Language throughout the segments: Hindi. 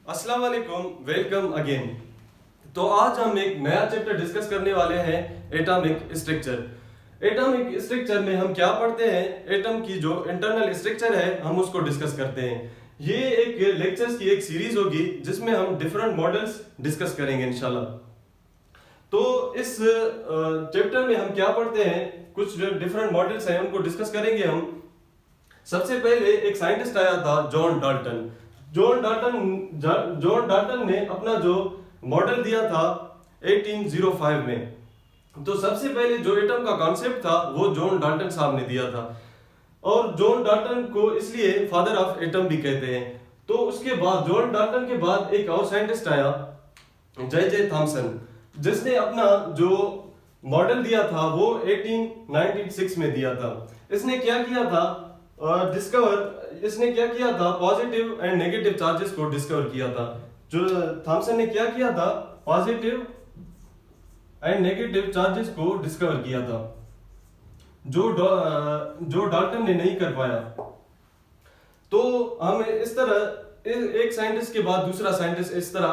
अस्सलाम वालेकुम, वेलकम अगेन। तो आज हम एक नया चैप्टर डिस्कस करने वाले हैं, एटॉमिक स्ट्रक्चर। एटॉमिक स्ट्रक्चर में हम क्या पढ़ते हैं, एटम की जो इंटरनल स्ट्रक्चर है हम उसको डिस्कस करते हैं। ये एक लेक्चर्स की एक सीरीज होगी जिसमें हम डिफरेंट मॉडल्स डिस्कस करेंगे इंशाल्लाह। तो इस चैप्टर में हम क्या पढ़ते हैं, कुछ डिफरेंट मॉडल्स हैं उनको डिस्कस करेंगे हम। सबसे पहले एक साइंटिस्ट आया था, जॉन डाल्टन। जॉन डाल्टन ने अपना जो मॉडल दिया था 1805 में। तो सबसे पहले जो एटम का कॉन्सेप्ट था वो जॉन डाल्टन साहब ने दिया था, और जॉन डाल्टन को इसलिए फादर ऑफ एटम भी कहते हैं। तो उसके बाद जॉन डाल्टन के बाद एक और साइंटिस्ट आया, जे थॉमसन, जिसने अपना जो मॉडल दिया था वो 1896 में दिया था। इसने क्या किया था, इसने क्या किया था, पॉजिटिव एंड नेगेटिव चार्जेस को डिस्कवर किया था। जो थॉमसन ने क्या किया था, पॉजिटिव एंड नेगेटिव चार्जेस को डिस्कवर किया था, जो डाल्टन ने नहीं कर पाया। तो हम इस तरह एक साइंटिस्ट के बाद दूसरा साइंटिस्ट इस तरह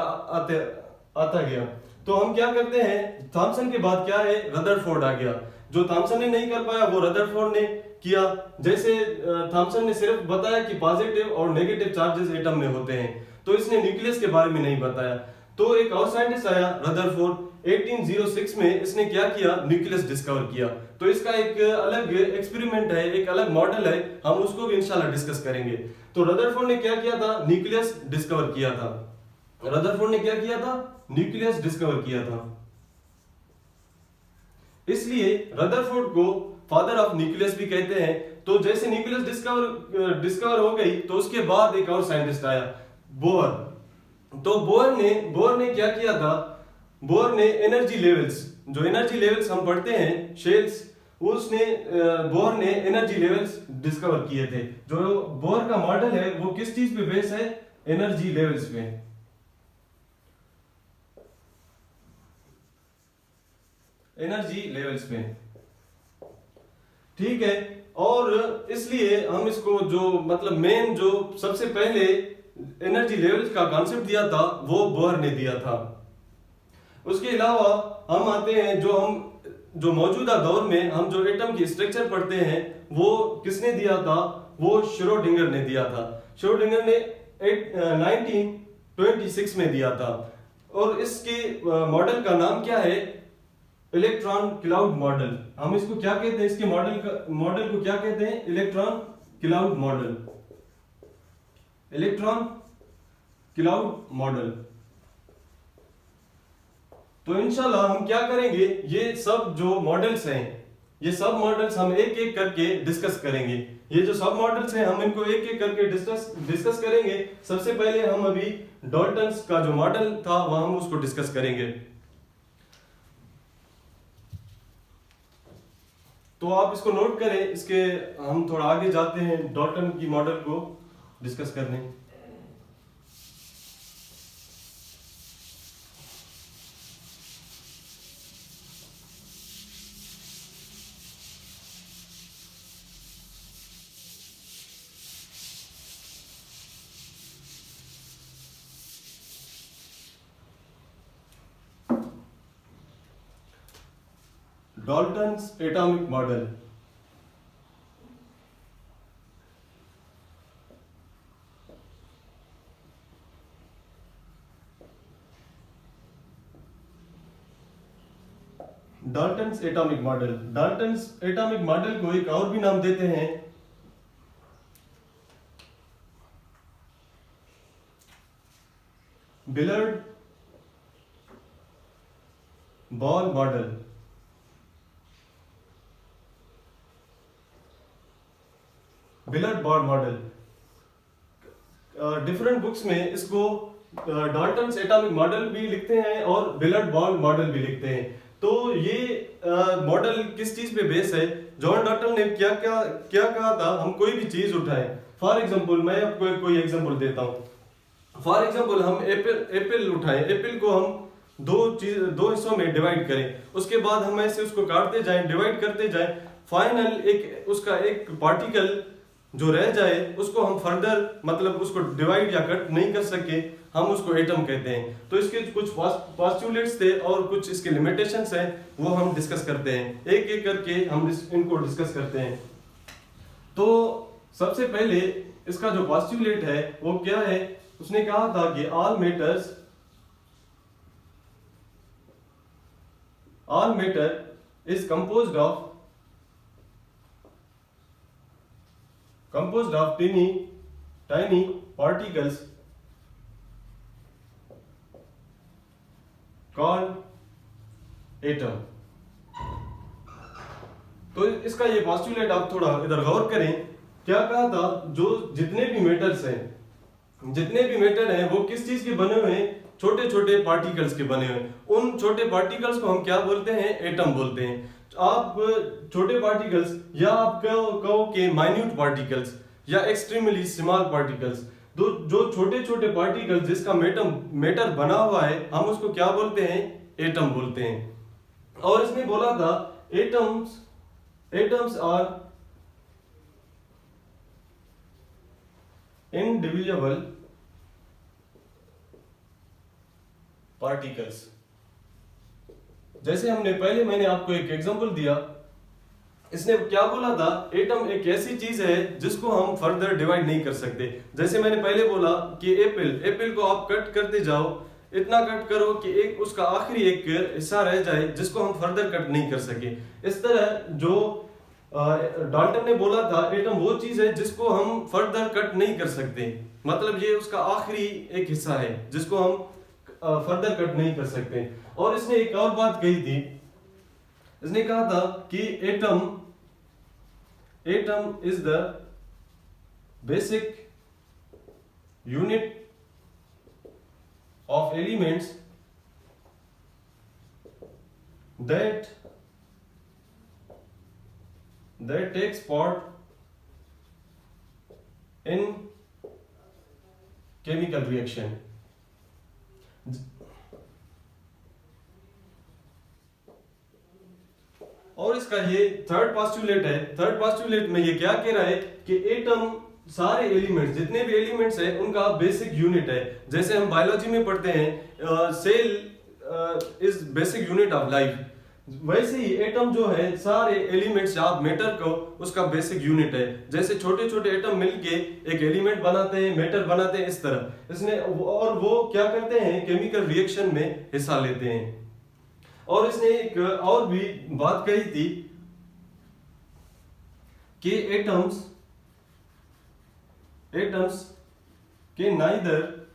आता गया। तो हम क्या करते हैं, थॉमसन के बाद क्या है, रदरफोर्ड आ गया। जो थॉमसन ने नहीं कर पाया वो रदरफोर्ड ने किया। जैसे थॉमसन ने सिर्फ बताया कि पॉजिटिव और नेगेटिव चार्जेस एटम में होते हैं, तो इसने न्यूक्लियस के बारे में नहीं बताया। तो एक और साइंटिस्ट आया, रदरफोर्ड, 1806 में। इसने क्या किया, न्यूक्लियस डिस्कवर किया। तो इसका एक अलग एक्सपेरिमेंट है, एक अलग मॉडल है, हम उसको भी इंशाल्लाह डिस्कस करेंगे। तो रदरफोर्ड ने क्या किया था, न्यूक्लियस डिस्कवर किया था। रदरफोर्ड ने क्या किया था, न्यूक्लियस डिस्कवर किया था। इसलिए रदरफोर्ड को फादर ऑफ न्यूक्लियस भी कहते हैं। तो जैसे न्यूक्लियस डिस्कवर हो गई, तो उसके बाद एक और साइंटिस्ट आया, बोर। तो बोर ने क्या किया था, बोर ने एनर्जी लेवल्स, जो एनर्जी लेवल्स हम पढ़ते हैं, शेल्स, बोर ने एनर्जी लेवल्स डिस्कवर किए थे। जो बोर का मॉडल है वो किस चीज पे बेस है, एनर्जी लेवल्स पे। एनर्जी लेवल्स पे, ठीक है। और इसलिए हम इसको जो मतलब मेन जो सबसे पहले एनर्जी लेवल्स का कॉन्सेप्ट दिया था वो बोर ने दिया था। उसके अलावा हम आते हैं, जो मौजूदा दौर में हम जो एटम की स्ट्रक्चर पढ़ते हैं वो किसने दिया था, वो श्रोडिंगर ने दिया था। श्रोडिंगर ने 1926 में दिया था। और इसके मॉडल का नाम क्या है, इलेक्ट्रॉन क्लाउड मॉडल। हम इसको क्या कहते हैं, इसके मॉडल को क्या कहते हैं, electron cloud model. Electron cloud model. तो इंशाल्लाह हम क्या करेंगे, ये सब जो मॉडल्स हैं, ये सब मॉडल्स हम एक एक करके डिस्कस करेंगे। ये जो सब मॉडल्स हैं हम इनको एक एक करके डिस्कस करेंगे। सबसे पहले हम अभी डाल्टन्स का जो मॉडल था वह हम उसको डिस्कस करेंगे। तो आप इसको नोट करें। इसके हम थोड़ा आगे जाते हैं डाल्टन की मॉडल को डिस्कस करने। Dalton's atomic model. Dalton's atomic model, Dalton's atomic model को एक और भी नाम देते हैं, billiard ball model. Billiard ball model, different books में इसको डाल्टन्स एटॉमिक मॉडल भी लिखते हैं और बिलर्ड बॉल मॉडल भी लिखते हैं। तो ये मॉडल किस चीज पे बेस है, जॉन डाल्टन ने क्या कहा था, हम कोई भी चीज उठाएं। फॉर एग्जांपल मैं आपको कोई एग्जांपल देता हूं। फॉर एग्जांपल हम एप्पल उठाएं, एप्पल को हम दो हिस्सों में डिवाइड करें, उसके बाद हम ऐसे उसको काटते जाएं, डिवाइड करते जाएं, फाइनल उसका एक पार्टिकल जो रह जाए उसको हम फर्दर मतलब उसको डिवाइड या कट नहीं कर सके, हम उसको एटम कहते हैं। तो इसके कुछ पोस्टुलेट्स थे और कुछ इसके लिमिटेशंस हैं, वो हम डिस्कस करते हैं, एक एक करके हम इनको डिस्कस करते हैं। तो सबसे पहले इसका जो पोस्टुलेट है वो क्या है, उसने कहा था कि all matter is composed of tiny particles called atom। तो इसका ये पोस्टुलेट आप थोड़ा इधर गौर करें, क्या कहा था, जो जितने भी मैटर हैं वो किस चीज के बने हुए हैं, छोटे छोटे पार्टिकल्स के बने हुए हैं। उन छोटे पार्टिकल्स को हम क्या बोलते हैं, एटम बोलते हैं। आप छोटे पार्टिकल्स या आप कहो कि माइन्यूट पार्टिकल्स या एक्सट्रीमली स्मॉल पार्टिकल्स, जो छोटे छोटे पार्टिकल्स जिसका मैटर बना हुआ है, हम उसको क्या बोलते हैं, एटम बोलते हैं। और इसने बोला था एटम्स आर indivisible particles। जैसे मैंने आपको एक एग्जांपल दिया, इसने क्या बोला था, एटम एक ऐसी चीज है जिसको हम फर्दर डिवाइड नहीं कर सकते। जैसे मैंने पहले बोला कि एप्पल को आप कट करते जाओ, इतना कट करो कि एक उसका आखिरी एक हिस्सा रह जाए जिसको हम फर्दर कट नहीं कर सके। इस तरह जो डाल्टन ने बोला था, एटम वो चीज है जिसको हम फर्दर कट नहीं कर सकते, मतलब ये उसका आखिरी एक हिस्सा है जिसको हम फर्दर कट नहीं कर सकते। और इसने एक और बात कही थी, इसने कहा था कि atom is the basic unit of elements that takes part in chemical reaction। और इसका ये थर्ड पोस्टुलेट है। थर्ड पोस्टुलेट में ये क्या कह रहा है कि एटम सारे एलिमेंट्स, जितने भी एलिमेंट्स हैं, उनका बेसिक यूनिट है। जैसे हम बायोलॉजी में पढ़ते हैं cell is basic unit of life, वैसे ही एटम जो है सारे एलिमेंट्स आप मैटर को उसका बेसिक यूनिट है। जैसे छोटे छोटे एटम मिलके एक एलिमेंट बनाते हैं, मैटर बनाते हैं, इस तरह इसने और वो क्या करते हैं, केमिकल रिएक्शन में हिस्सा लेते हैं। और इसने एक और भी बात कही थी कि atoms can neither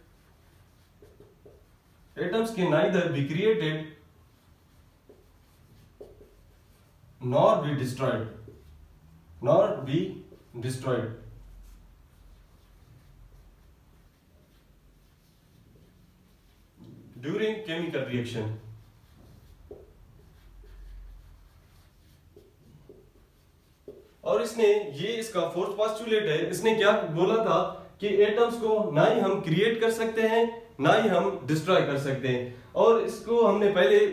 be created nor be destroyed during chemical reaction। और इसने ये इसका फोर्थ पोस्टुलेट है, इसने क्या बोला था कि एटम्स को ना ही हम क्रिएट कर सकते हैं ना ही हम डिस्ट्रॉय कर सकते हैं। और इसको हम पहले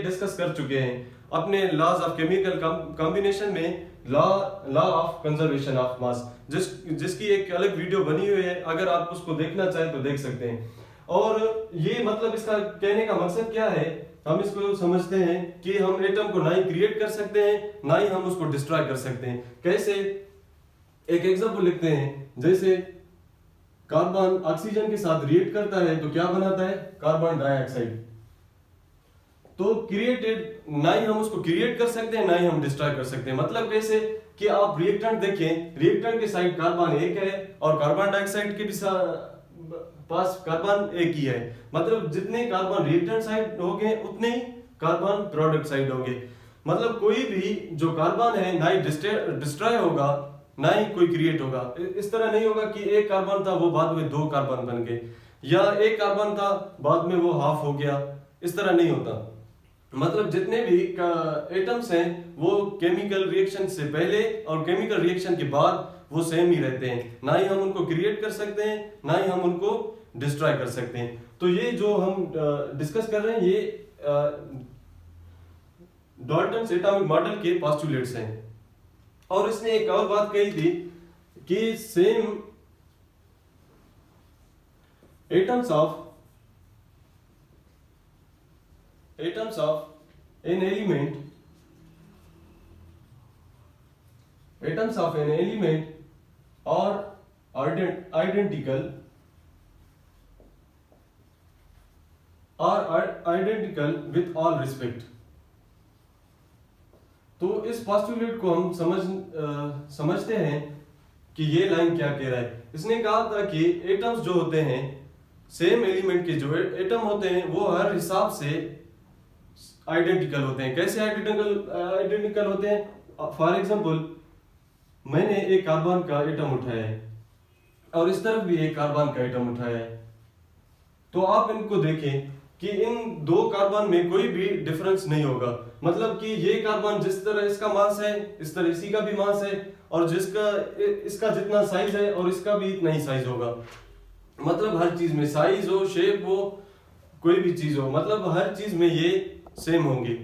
डिस्कस कर चुके हैं अपने लॉज ऑफ केमिकल कॉम्बिनेशन में, law of conservation of mass, जिसकी एक अलग वीडियो बनी हुई है, अगर आप उसको देखना चाहें तो देख सकते हैं। और ये मतलब इसका कहने का मकसद क्या है, हम इसको समझते हैं कि हम एटम को ना ही क्रिएट कर सकते हैं ना ही हम उसको डिस्ट्रॉय कर सकते हैं। कैसे, एक एग्जांपल लिखते हैं, जैसे कार्बन ऑक्सीजन के साथ रिएक्ट करता है तो क्या बनाता है, कार्बन डाइऑक्साइड। तो क्रिएटेड, ना ही हम उसको क्रिएट कर सकते हैं ना ही हम डिस्ट्रॉय कर सकते हैं। मतलब कैसे कि आप रिएक्टेंट देखें, रिएक्टेंट के साइड कार्बन एक है और कार्बन डाइऑक्साइड के भी पास कार्बन एक ही है। मतलब जितने कार्बन रिएक्टेंट साइड होंगे उतने ही कार्बन प्रोडक्ट साइड होंगे। मतलब कोई भी जो कार्बन है ना ही डिस्ट्रॉय होगा ना ही कोई क्रिएट होगा। इस तरह नहीं होगा कि एक कार्बन था वो बाद में 2 कार्बन बन गए, या एक कार्बन था बाद में वो हाफ हो गया, इस तरह नहीं होता। मतलब जितने भी एटम्स हैं वो केमिकल रिएक्शन से पहले और केमिकल रिएक्शन के बाद वो सेम ही रहते हैं, ना ही हम उनको क्रिएट कर सकते हैं ना ही हम उनको डिस्ट्रॉय कर सकते हैं। तो ये जो हम डिस्कस कर रहे हैं ये डाल्टन्स एटॉमिक मॉडल के पोस्टुलेट्स हैं। और इसने एक और बात कही थी कि same atoms of an element are identical with all respect। तो इस पोस्टुलेट को हम समझते हैं कि ये लाइन क्या कह रहा है। इसने कहा था कि एटम्स जो होते हैं, सेम एलिमेंट के जो एटम होते हैं वो हर हिसाब से आइडेंटिकल होते हैं। कैसे आइडेंटिकल होते हैं? फॉर एग्जांपल, मैंने एक कार्बन का एटम उठाया है और इस तरफ भी एक कार्बन का एटम उठाया है, तो आप इनको देखें कि इन दो कार्बन में कोई भी डिफरेंस नहीं होगा। मतलब कि ये कार्बन जिस तरह इसका मास है, इस तरह इसी का भी मास है, और जिसका इसका जितना साइज है और इसका भी इतना ही साइज होगा। मतलब हर चीज में साइज हो, शेप हो, कोई भी चीज हो, मतलब हर चीज में ये सेम होंगे।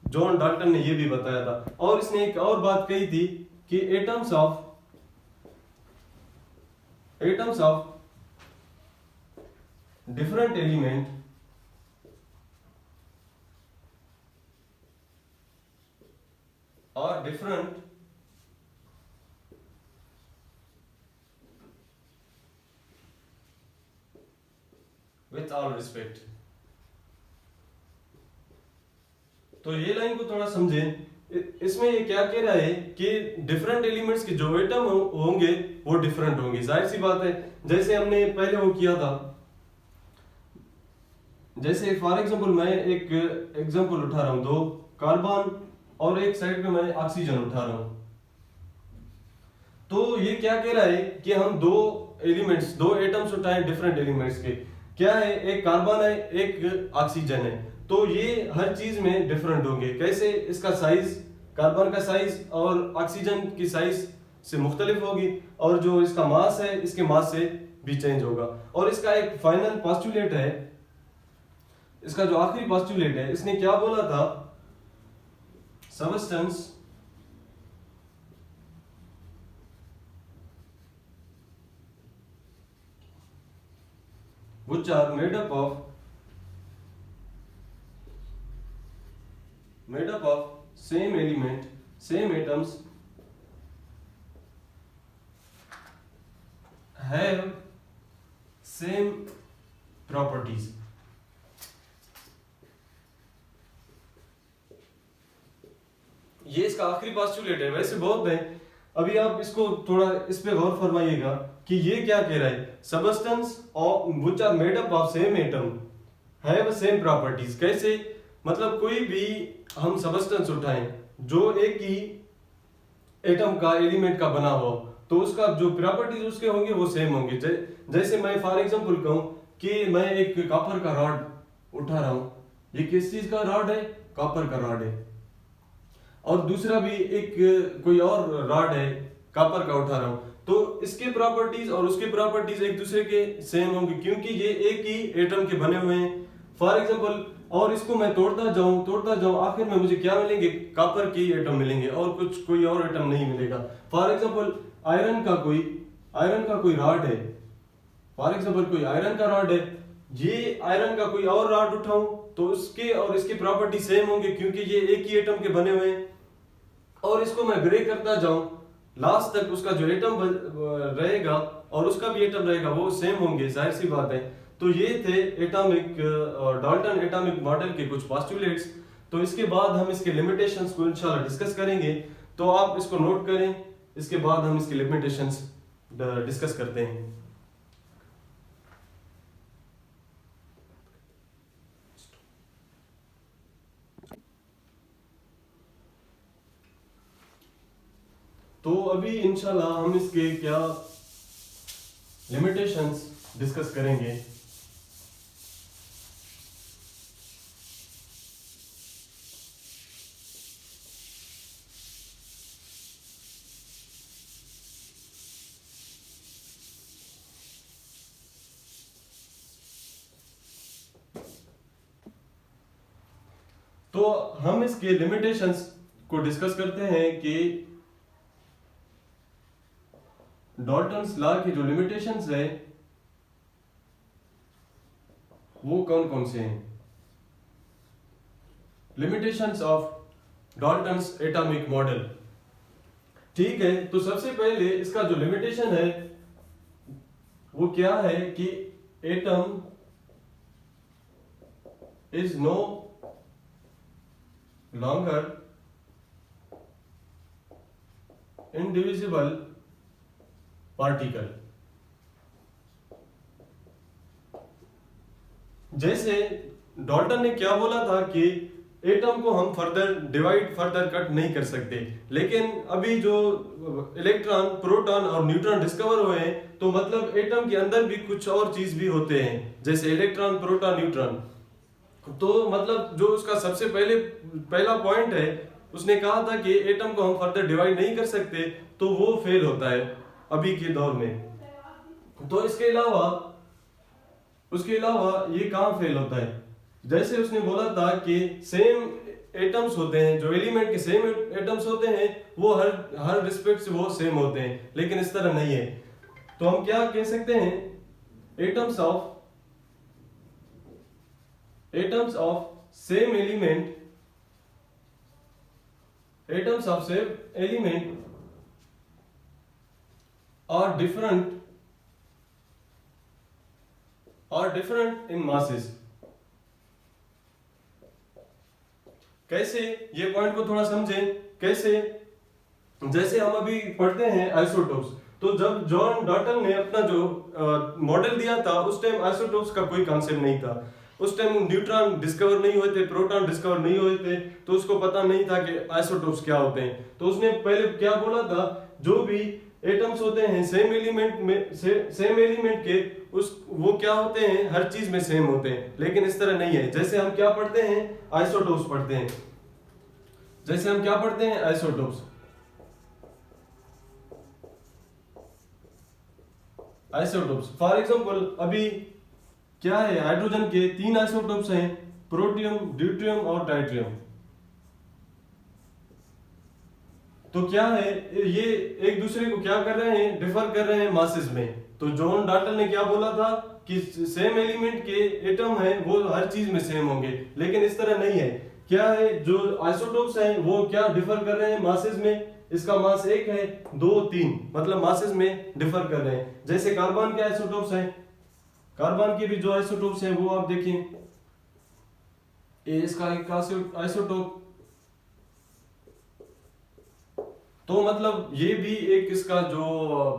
जॉन डाल्टन ने ये भी बताया था। और इसने एक और बात कही थी कि एटम्स ऑफ डिफरेंट एलिमेंट और डिफरेंट विथ ऑल रिस्पेक्ट। तो ये लाइन को थोड़ा समझें। इसमें ये क्या कह रहा है कि डिफरेंट एलिमेंट्स के जो एटम होंगे वो डिफरेंट होंगे। जाहिर सी बात है, जैसे हमने पहले वो किया था, जैसे फॉर एग्जांपल मैं एक एग्जांपल उठा रहा हूं, दो कार्बन और एक साइड पे मैं ऑक्सीजन उठा रहा हूं। तो ये क्या कह रहा है कि हम दो एटम्स उठाए डिफरेंट एलिमेंट्स के। क्या है? एक कार्बन है, एक ऑक्सीजन है, तो ये हर चीज में डिफरेंट होंगे। कैसे? इसका साइज, कार्बन का साइज और ऑक्सीजन की साइज से मुख्तलिफ होगी, और जो इसका मास है इसके मास से भी चेंज होगा। और इसका एक फाइनल पोस्टुलेट है, इसका जो आखिरी पोस्टुलेट है, इसने क्या बोला था? Substance which are made up of same element, same atoms have same properties। ये इसका आखिरी पोस्टुलेट है। वैसे बहुत है, अभी आप इसको थोड़ा इस पे गौर फरमाइएगा कि ये क्या कह रहा है। Substance which are made up of same atom have same properties. कैसे? मतलब कोई भी हम सबस्टेंस उठाएं जो एक ही एटम का, एलिमेंट का बना हो, तो उसका जो प्रॉपर्टीज उसके होंगे वो सेम होंगे। जैसे मैं फॉर एग्जांपल कहूं कि मैं एक कॉपर का रॉड उठा रहा हूं, ये किस चीज का रॉड है? कॉपर का रॉड है। और दूसरा भी एक कोई और रॉड है, कॉपर का उठा रहा हूं, तो इसके प्रॉपर्टीज और उसके प्रॉपर्टीज एक दूसरे के सेम होंगे, क्योंकि ये एक ही एटम के बने हुए हैं। फॉर एग्जांपल, और इसको मैं तोड़ता जाऊं, आखिर में मुझे क्या मिलेंगे? कॉपर के एटम मिलेंगे और कोई और एटम नहीं मिलेगा। फॉर एग्जांपल, आयरन का कोई रॉड है, फॉर एग्जांपल कोई आयरन का रॉड है, ये आयरन का कोई और रॉड उठाऊं तो उसके और इसकी प्रॉपर्टी सेम होंगे, क्योंकि ये एक ही एटम के बने हुए हैं। और इसको मैं ब्रेक करता जाऊं, लास्ट तक उसका जो एटम रहेगा और उसका भी एटम रहेगा वो सेम होंगे। जाहिर सी बात है। तो ये थे डाल्टन एटॉमिक मॉडल के कुछ पोस्टुलेट्स। तो इसके बाद हम इसके लिमिटेशंस को इंशाल्लाह डिस्कस करेंगे, तो आप इसको नोट करें। इसके बाद हम इसके लिमिटेशंस डिस्कस करते हैं। तो अभी इंशाल्लाह हम इसके क्या लिमिटेशंस डिस्कस करेंगे। तो हम इसके लिमिटेशंस को डिस्कस करते हैं कि डाल्टन्स लॉ की जो लिमिटेशंस है वो कौन कौन से हैं? Limitations of Dalton's atomic model. ठीक है, तो सबसे पहले इसका जो लिमिटेशन है वो क्या है कि atom is no longer indivisible particle. जैसे डाल्टन ने क्या बोला था कि एटम को हम फर्दर कट नहीं कर सकते, लेकिन अभी जो इलेक्ट्रॉन, प्रोटॉन और न्यूट्रॉन डिस्कवर हुए हैं, तो मतलब एटम के अंदर भी कुछ और चीज भी होते हैं, जैसे इलेक्ट्रॉन, प्रोटॉन, न्यूट्रॉन। तो मतलब जो उसका सबसे पहला पॉइंट है, उसने कहा था कि एटम को हम फर्दर डिवाइड नहीं कर सकते, तो वो फेल होता है अभी के दौर में। तो उसके अलावा ये कहाँ फेल होता है? जैसे उसने बोला था कि सेम एटम्स होते हैं, जो एलिमेंट के सेम एटम्स होते हैं वो हर रिस्पेक्ट से वो सेम होते हैं, लेकिन इस तरह नहीं है। तो हम क्या कह सकते हैं? Atoms of same element are different in masses. कैसे? ये पॉइंट को थोड़ा समझें। कैसे? जैसे हम अभी पढ़ते हैं आइसोटोप्स, तो जब जॉन डाल्टन ने अपना जो मॉडल दिया था, उस टाइम आइसोटोप्स का कोई कॉन्सेप्ट नहीं था। उस टाइम न्यूट्रॉन डिस्कवर नहीं हुए थे, प्रोटॉन डिस्कवर नहीं हुए थे, तो उसको पता नहीं था कि आइसोटोप्स क्या होते हैं। तो उसने पहले क्या बोला था, जो भी एटम्स होते हैं सेम एलिमेंट के वो क्या होते हैं, हर चीज में सेम होते हैं, लेकिन इस तरह नहीं है। जैसे हम क्या पढ़ते हैं? आइसोटोप्स पढ़ते हैं। जैसे हम क्या पढ़ते हैं? आइसोटोप्स। फॉर एग्जांपल अभी क्या है, हाइड्रोजन के 3 आइसोटोप्स हैं, प्रोटियम, ड्यूटेरियम और ट्राइटियम। तो क्या है, ये एक दूसरे को क्या कर रहे हैं? डिफर कर रहे हैं मासेस में। तो जॉन डाल्टन ने क्या बोला था कि सेम एलिमेंट के एटम है वो हर चीज में सेम होंगे, लेकिन इस तरह नहीं है। क्या है, जो आइसोटोप्स हैं वो क्या डिफर कर रहे हैं मासेस में? इसका मास 1 है, 2, 3, मतलब मासेस में डिफर कर रहे हैं। जैसे कार्बन के आइसोटोप्स हैं, कार्बन के भी जो आइसोटोप्स हैं वो आप देखें, इसका एक आइसोटोप। तो मतलब ये भी एक इसका जो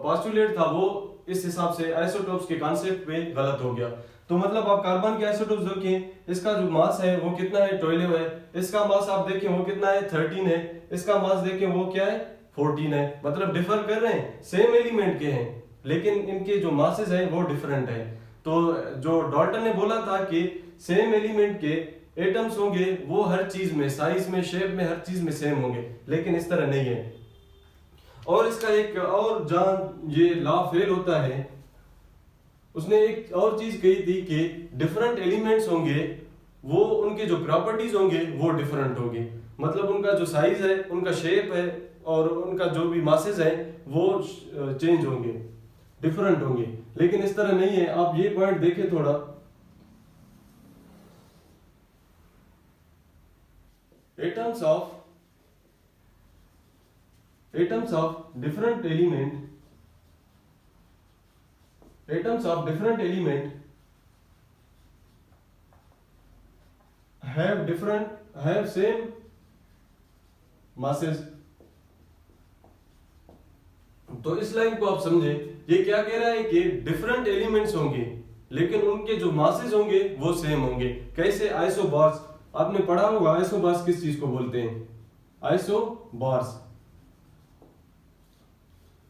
पोस्टुलेट था वो इस हिसाब से आइसोटोप्स के कॉन्सेप्ट पे गलत हो गया। तो मतलब आप कार्बन के आइसोटोप्स देखें, इसका जो मास है वो कितना है? 12 है। इसका मास आप देखें वो कितना है? 13 है। इसका मास देखें वो क्या है? 14 है। मतलब डिफर कर रहे हैं, सेम एलिमेंट के हैं, लेकिन इनके जो मासेस है वो डिफरेंट है। तो जो डाल्टन ने बोला था कि सेम एलिमेंट के एटम्स होंगे वो हर चीज में, साइज में, शेप में, हर चीज में सेम होंगे, लेकिन इस तरह नहीं है। और इसका एक और जहां ये लॉ फेल होता है, उसने एक और चीज कही थी कि डिफरेंट एलिमेंट्स होंगे वो उनके जो प्रॉपर्टीज होंगे वो डिफरेंट होंगे, मतलब उनका जो साइज है, उनका शेप है और उनका जो भी मासेस है वो चेंज होंगे, डिफरेंट होंगे, लेकिन इस तरह नहीं है। आप ये पॉइंट देखें थोड़ा, atoms of different element have same masses। तो इस लाइन को आप समझे, ये क्या कह रहा है कि डिफरेंट एलिमेंट्स होंगे लेकिन उनके जो मासेस होंगे वो सेम होंगे। कैसे? आइसोबार्स, आपने पढ़ा होगा आइसोबार्स किस चीज को बोलते हैं?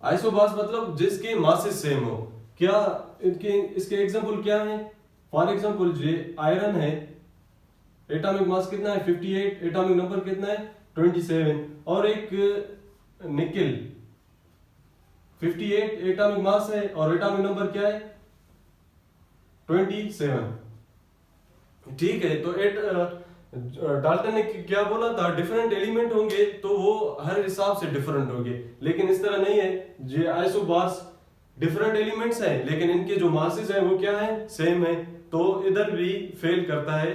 आइसोबार्स मतलब जिसके मासेस सेम हो। क्या इसके एग्जांपल क्या है? फॉर एग्जांपल जो आयरन है, एटॉमिक मास कितना है? 58, एटॉमिक नंबर कितना है? 27। और एक निकेल, 58 एटॉमिक मास है और एटॉमिक नंबर क्या है? 27। ठीक है, तो डाल्टन ने क्या बोला था? डिफरेंट एलिमेंट होंगे तो वो हर हिसाब से डिफरेंट होंगे, लेकिन इस तरह नहीं है। ये आइसोबार्स डिफरेंट एलिमेंट्स हैं लेकिन इनके जो मासेस हैं वो क्या है, सेम है। तो इधर भी फेल करता है,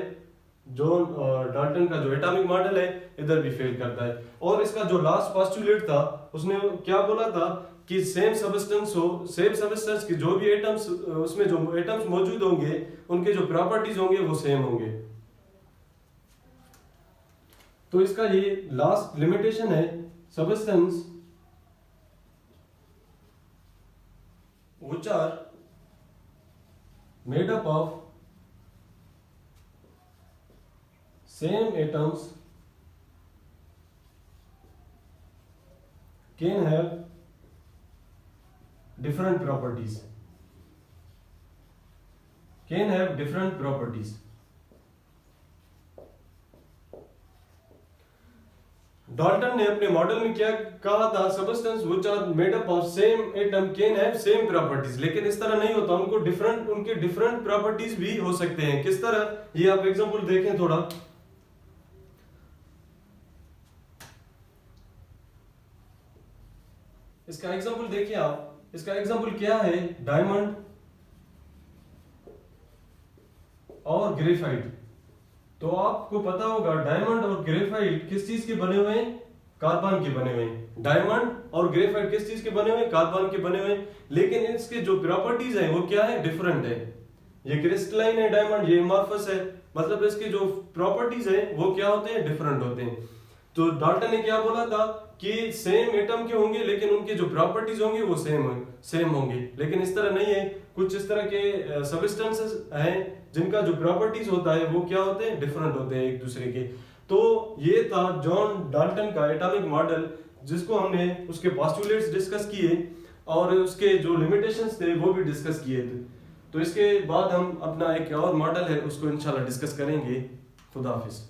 जॉन डाल्टन का जो एटॉमिक मॉडल है इधर भी फेल करता है। और इसका जो लास्ट पोस्टुलेट था उसने क्या बोला था कि सेम सब्सटेंस हो, सेम सब्सटेंस के जो भी एटम्स, उसमें जो एटम्स मौजूद होंगे उनके जो प्रॉपर्टीज होंगे वो सेम होंगे। तो इसका ये लास्ट लिमिटेशन है, substance which are made up of same atoms can have different properties, can have different properties। Dalton ने अपने मॉडल में क्या कहा था, substance which are made up of same atom can have same properties, लेकिन इस तरह नहीं होता, उनको डिफरेंट, उनके डिफरेंट प्रॉपर्टीज भी हो सकते हैं। किस तरह, ये आप एग्जांपल देखें थोड़ा। इसका एग्जांपल देखिए आप, इसका एग्जांपल क्या है, डायमंड और ग्रेफाइट। तो आपको पता होगा डायमंड और ग्रेफाइट किस चीज के बने हुए हैं, कार्बन के बने हुए हैं। डायमंड और ग्रेफाइट किस चीज के बने हुए हैं, कार्बन के बने हुए हैं, लेकिन इसके जो प्रॉपर्टीज हैं वो क्या है, डिफरेंट है। ये क्रिस्टलाइन है डायमंड, ये एमॉर्फस है, मतलब इसके जो प्रॉपर्टीज है वो क्या होते हैं, डिफरेंट होते हैं। तो डाल्टन ने क्या बोला था कि सेम एटम के होंगे लेकिन उनके जो प्रॉपर्टीज होंगे वो सेम होंगे, लेकिन इस तरह नहीं है। कुछ इस तरह के सब्सटेंसेस हैं जिनका जो प्रॉपर्टीज होता है वो क्या होते हैं, डिफरेंट होते हैं एक दूसरे के। तो ये था जॉन डाल्टन का एटॉमिक मॉडल, जिसको हमने उसके पोस्टुलेट्स डिस्कस किए और उसके जो लिमिटेशंस थे वो भी डिस्कस किए थे। तो इसके बाद हम अपना एक और मॉडल है उसको इंशाल्लाह डिस्कस करेंगे। खुदा हाफिज।